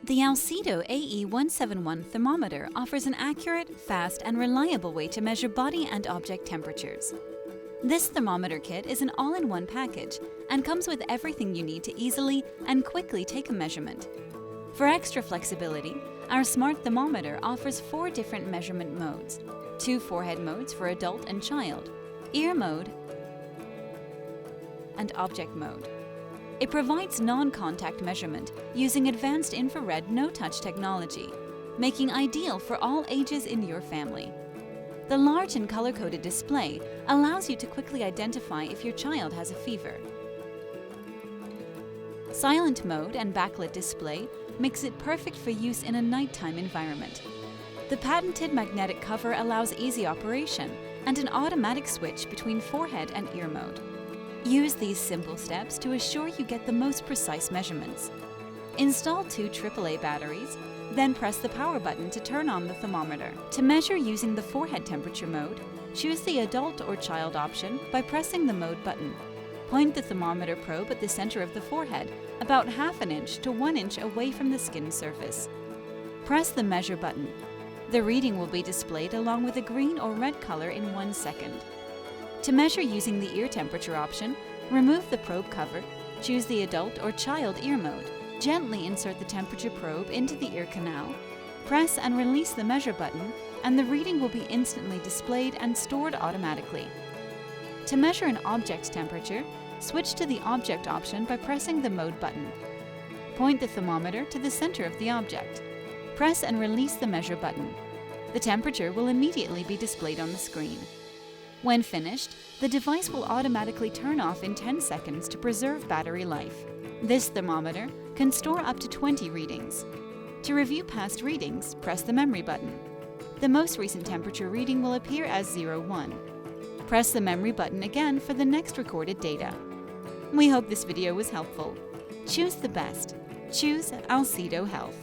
The Alcedo AE171 thermometer offers an accurate, fast, and reliable way to measure body and object temperatures. This thermometer kit is an all-in-one package and comes with everything you need to easily and quickly take a measurement. For extra flexibility, our smart thermometer offers 4 different measurement modes: 2 forehead modes for adult and child, ear mode, and object mode. It provides non-contact measurement using advanced infrared no-touch technology, making ideal for all ages in your family. The large and color-coded display allows you to quickly identify if your child has a fever. Silent mode and backlit display makes it perfect for use in a nighttime environment. The patented magnetic cover allows easy operation and an automatic switch between forehead and ear mode. Use these simple steps to assure you get the most precise measurements. Install 2 AAA batteries, then press the power button to turn on the thermometer. To measure using the forehead temperature mode, choose the adult or child option by pressing the mode button. Point the thermometer probe at the center of the forehead, about ½ inch to 1 inch away from the skin surface. Press the measure button. The reading will be displayed along with a green or red color in 1 second. To measure using the ear temperature option, remove the probe cover, choose the adult or child ear mode. Gently insert the temperature probe into the ear canal, press and release the measure button, and the reading will be instantly displayed and stored automatically. To measure an object temperature, switch to the object option by pressing the mode button. Point the thermometer to the center of the object. Press and release the measure button. The temperature will immediately be displayed on the screen. When finished, the device will automatically turn off in 10 seconds to preserve battery life. This thermometer can store up to 20 readings. To review past readings, press the memory button. The most recent temperature reading will appear as 01. Press the memory button again for the next recorded data. We hope this video was helpful. Choose the best. Choose Alcedo Health.